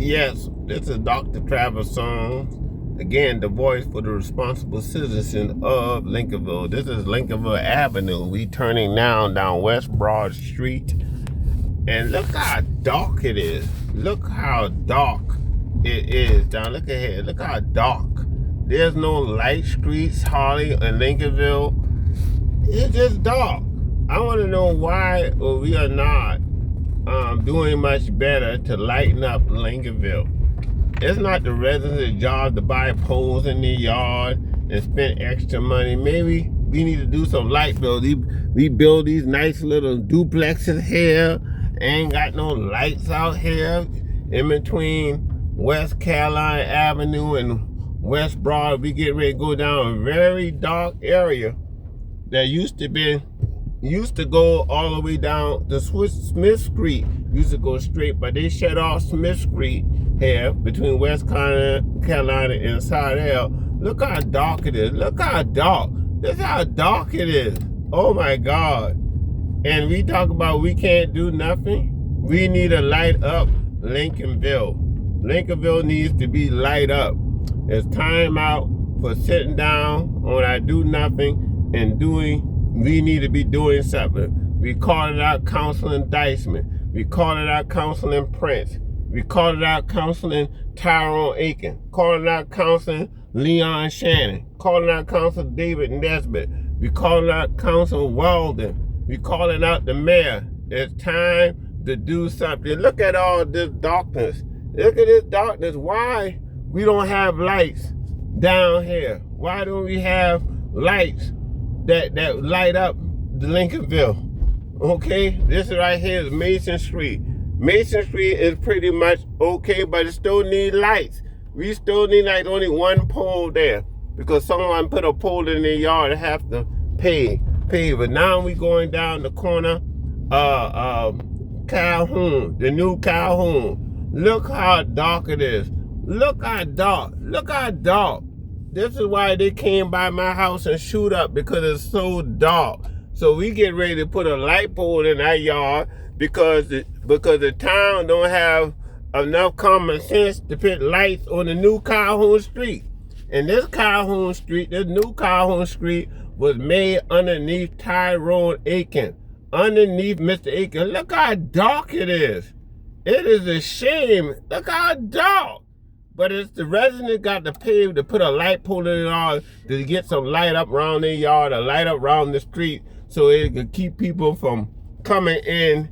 Yes, this is Dr. Travis Song. Again, the voice for the responsible citizen of Lincolnville. This is Lincolnville Avenue. We turning now down West Broad Street. And look how dark it is. Look how dark it is down. Look ahead. Look how dark. There's no light streets, Harley, and Lincolnville. It's just dark. I want to know why we are not doing much better to lighten up Lincolnville. It's not the residents' job to buy poles in their yard and spend extra money. Maybe we need to do some light bill. We build these nice little duplexes here. Ain't got no lights out here in between West Carolina Avenue and West Broad. We get ready to go down a very dark area that used to go all the way down to Smith Street. Used to go straight, but they shut off Smith Street here between West Carolina and Sidell. Look how dark it is. Look how dark. This is how dark it is. Oh my God. And we talk about we can't do nothing. We need to light up Lincolnville. Lincolnville needs to be light up. It's time out for sitting down on our do nothing and doing. We need to be doing something. We call it out Councilman Deisman. We call it out Councilman Prince. We call it out Councilman Tyrone Aiken. Call it out Councilman Leon Shannon. Call it out Councilman David Nesbitt. We call it out Councilman Walden. We calling out the mayor. It's time to do something. Look at all this darkness. Look at this darkness. Why we don't have lights down here? Why don't we have lights that light up the Lincolnville? Okay, this right here is Mason Street. Mason Street is pretty much okay, but it still need lights. We still need like only one pole there because someone put a pole in their yard and have to pay. But now we going down the corner, Calhoun, the new Calhoun. Look how dark it is. Look how dark. Look how dark. This is why they came by my house and shoot up, because it's so dark. So we get ready to put a light pole in our yard because the town don't have enough common sense to put lights on the new Calhoun Street. And this new Calhoun Street was made underneath Tyrone Aiken, underneath Mr. Aiken. Look how dark it is. It is a shame. Look how dark. But it's the residents got to pay to put a light pole in their yard to get some light up around their yard, a light up around the street, so it can keep people from coming in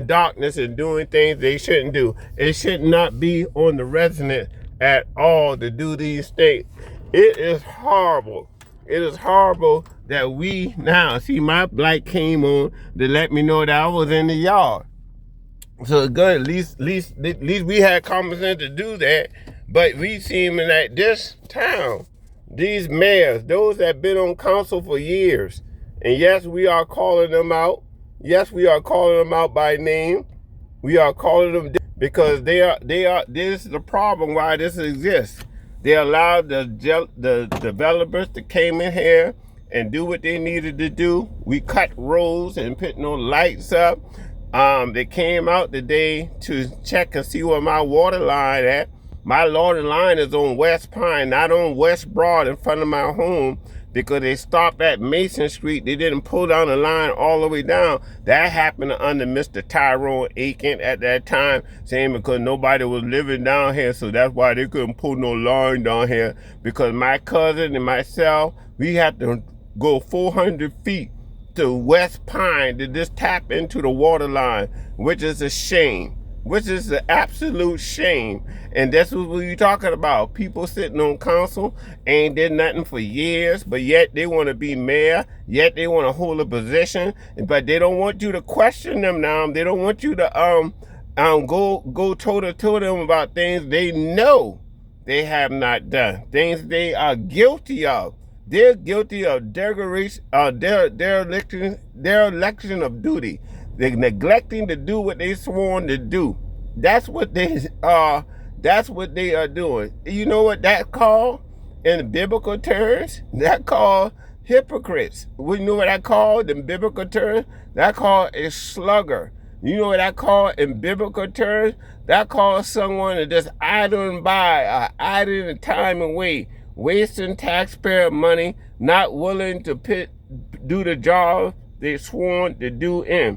darkness and doing things they shouldn't do. It should not be on the resident at all to do these things. It is horrible. It is horrible that we now see my light came on to let me know that I was in the yard. So good, at least we had common sense to do that. But we seem that this town, these mayors, those that been on council for years, and yes, we are calling them out. Yes, we are calling them out by name. We are calling them because they are. This is the problem why this exists. They allowed the developers to came in here and do what they needed to do. We cut roads and put no lights up. They came out today to check and see where my water line at. My water line is on West Pine, not on West Broad in front of my home, because they stopped at Mason Street. They didn't pull down the line all the way down. That happened under Mr. Tyrone Aiken at that time, saying because nobody was living down here, so that's why they couldn't pull no line down here. Because my cousin and myself, we had to go 400 feet to West Pine to just tap into the water line, which is a shame. Which is an absolute shame. And that's what we're talking about. People sitting on council ain't did nothing for years, but yet they want to be mayor, yet they want to hold a position, but they don't want you to question them now. They don't want you to go toe to toe them about things they know they have not done, things they are guilty of. They're guilty of dereliction of duty. They're neglecting to do what they sworn to do. That's what they are. That's what they are doing. You know what that called in biblical terms? That called hypocrites. You know what that called in biblical terms? That called a slugger. You know what that called in biblical terms? That calls someone to just idling by, idling time away, wasting taxpayer money, not willing to do the job they sworn to do in.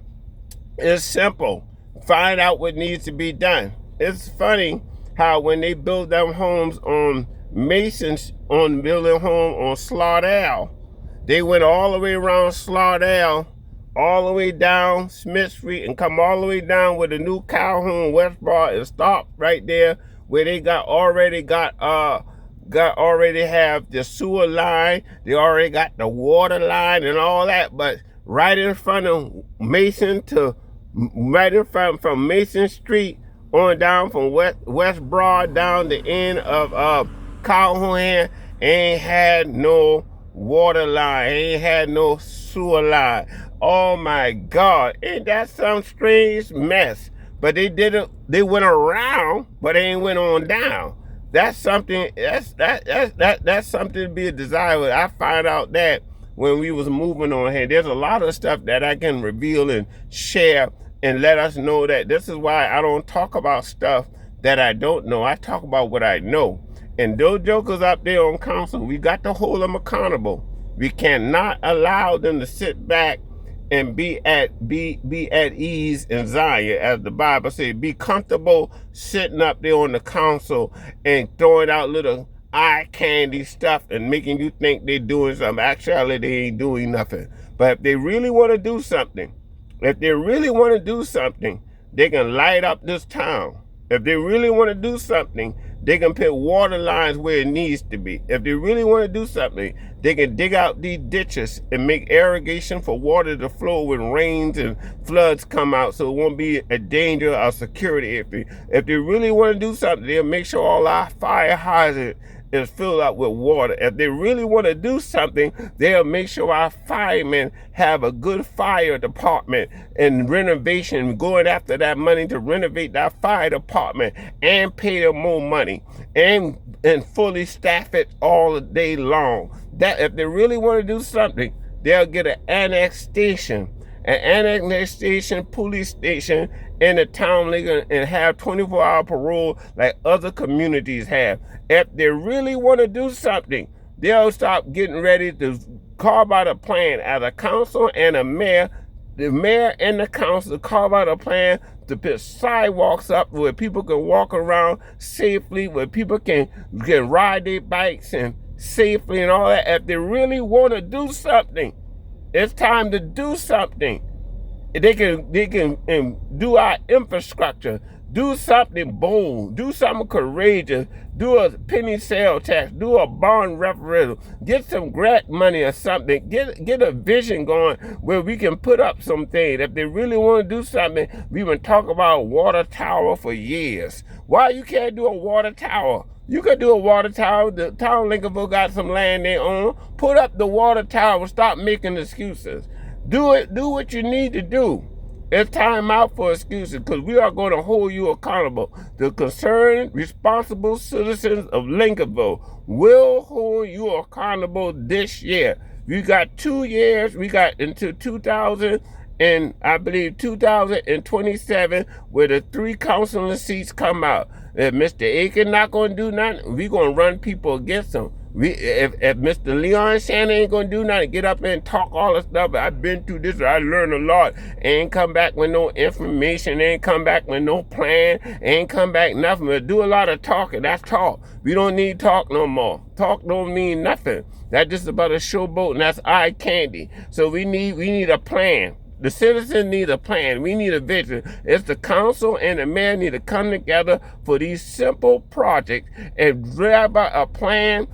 It's simple. Find out what needs to be done. It's funny how when they build them homes on Masons, on building home on Slaughter, they went all the way around Slaughter, all the way down Smith Street, and come all the way down with the new Calhoun West Broad and stop right there where they already have the sewer line, they already got the water line and all that, but right in front of Mason from Mason Street on down from West Broad down the end of Calhoun, ain't had no water line, ain't had no sewer line. Oh my God, ain't that some strange mess? But they went around, but they ain't went on down. That's something, that's something to be desired. I find out that when we was moving on here, there's a lot of stuff that I can reveal and share and let us know that this is why I don't talk about stuff that I don't know. I talk about what I know. And those jokers up there on council, we got to hold them accountable. We cannot allow them to sit back and be at ease in Zion, as the Bible says. Be comfortable sitting up there on the council and throwing out little eye candy stuff and making you think they're doing something. Actually, they ain't doing nothing. But if they really want to do something, they can light up this town. If they really want to do something, they can put water lines where it needs to be. If they really want to do something, they can dig out these ditches and make irrigation for water to flow when rains and floods come out, so it won't be a danger or security. If they really want to do something, they'll make sure all our fire hydrants is filled up with water. If they really want to do something, they'll make sure our firemen have a good fire department and renovation, going after that money to renovate that fire department and pay them more money and fully staff it all day long. That if they really want to do something, they'll get an annex station police station in the town, and have 24-hour parole like other communities have. If they really want to do something, they'll stop getting ready to carve out a plan as a council and a mayor. The mayor and the council carve out a plan to put sidewalks up where people can walk around safely, where people can ride their bikes and safely and all that. If they really want to do something, it's time to do something. They can do our infrastructure, do something bold, do something courageous, do a penny sales tax, do a bond referendum, get some grant money or something, get a vision going where we can put up some things. If they really want to do something, we've been talking about water tower for years. Why you can't do a water tower? You could do a water tower. The town of Lincolnville got some land they own. Put up the water tower. Stop making excuses. Do it. Do what you need to do. It's time out for excuses, because we are going to hold you accountable. The concerned, responsible citizens of Lincolnville will hold you accountable this year. We got 2 years. We got until 2027, where the 3 councilor seats come out. If Mr. Aiken not going to do nothing, we going to run people against him. If Mr. Leon Shannon ain't going to do nothing, get up and talk all the stuff, I've been through this, I learned a lot, ain't come back with no information, ain't come back with no plan, ain't come back nothing, but do a lot of talking. That's talk. We don't need talk no more. Talk don't mean nothing. That's just about a showboat, and that's eye candy. So we need a plan. The citizens need a plan. We need a vision. It's the council and the mayor need to come together for these simple projects and grab out a plan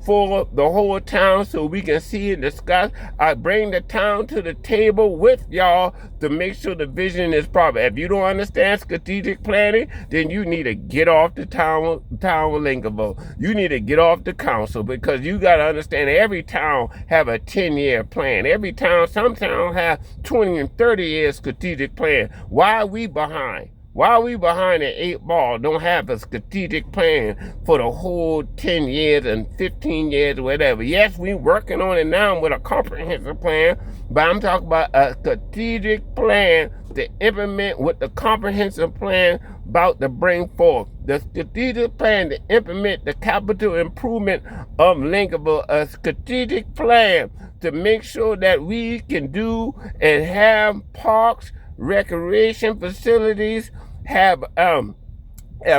for the whole town so we can see and discuss. I bring the town to the table with y'all to make sure the vision is proper. If you don't understand strategic planning, then you need to get off the town of Lincolnville. You need to get off the council, because you got to understand every town have a 10-year plan. Every town, some towns have 20 and 30 year strategic plan. Why are we behind? Why are we behind the 8 ball? Don't have a strategic plan for the whole 10 years and 15 years or whatever. Yes, we're working on it now with a comprehensive plan, but I'm talking about a strategic plan to implement what the comprehensive plan about to bring forth. The strategic plan to implement the capital improvement of Lincolnville, a strategic plan to make sure that we can do and have parks, recreation facilities, have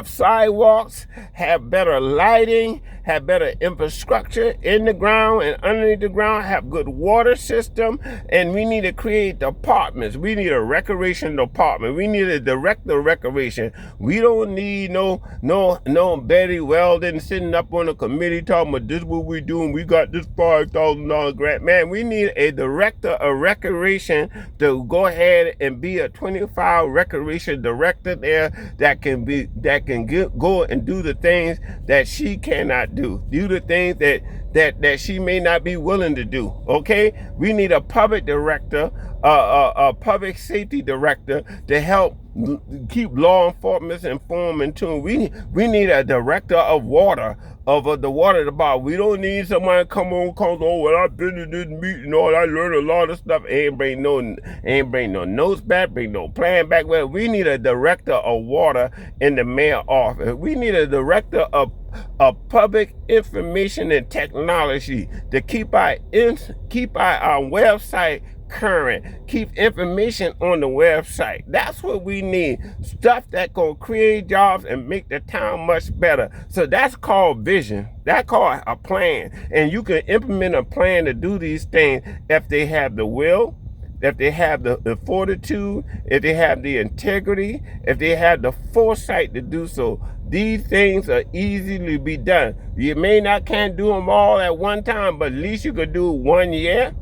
sidewalks, have better lighting, have better infrastructure in the ground and underneath the ground, have good water system, and we need to create departments. We need a recreation department. We need a director of recreation. We don't need no Betty Weldon sitting up on a committee talking about this is what we doing. We got this $5,000 grant. Man, we need a director of recreation to go ahead and be a 25 recreation director there that can go and do the things that she cannot do the things that she may not be willing to do. Okay, we need a public director, a public safety director to help keep law enforcement informed and tuned. We need a director of water, of the water department. We don't need someone to come on, well, I've been to this meeting, I learned a lot of stuff. Ain't bring no notes back, bring no plan back. Well, we need a director of water in the mayor office. We need a director of public information and technology to keep our website current, keep information on the website. That's what we need. Stuff that gonna create jobs and make the town much better. So that's called vision. That's called a plan. And you can implement a plan to do these things if they have the will, if they have the fortitude, if they have the integrity, if they have the foresight to do so. These things are easily be done. You can't do them all at one time, but at least you could do 1 year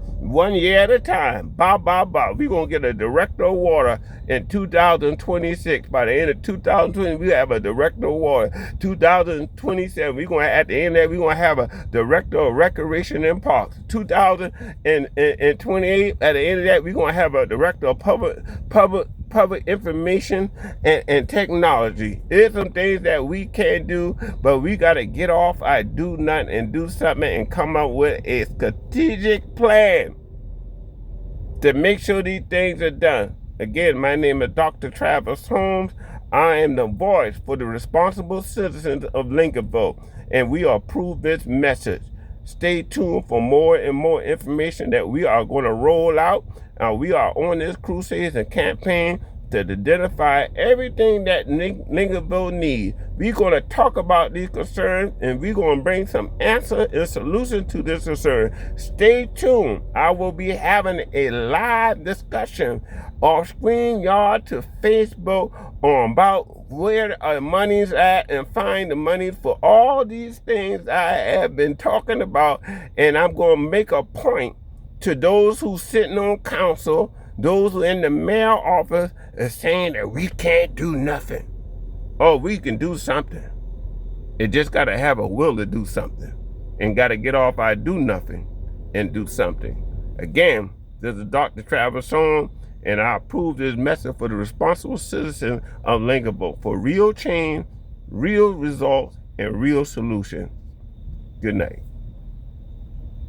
at a time. We're going to get a director of water in 2026. By the end of 2020, we have a director of water. 2027, at the end of that, we're going to have a director of recreation and parks. 2028, at the end of that, we're going to have a director of public information and technology. There's some things that we can't do, but we got to get off our do nothing and do something and come up with a strategic plan to make sure these things are done. Again, my name is Dr. Travis Holmes. I am the voice for the responsible citizens of Lincolnville, and we approve this message. Stay tuned for more and more information that we are going to roll out. We are on this crusade and campaign to identify everything that Lincolnville needs. We're going to talk about these concerns, and we're going to bring some answer and solution to this concern. Stay tuned. I will be having a live discussion off StreamYard to Facebook on about where the money's at and find the money for all these things I have been talking about. And I'm going to make a point to those who sitting on council, those who in the mayor office are saying that we can't do nothing. Oh, we can do something. It just got to have a will to do something and got to get off our do nothing and do something. Again, this is Dr. Travis Holmes, and I approve this message for the responsible citizen of Lincolnville for real change, real results, and real solution. Good night.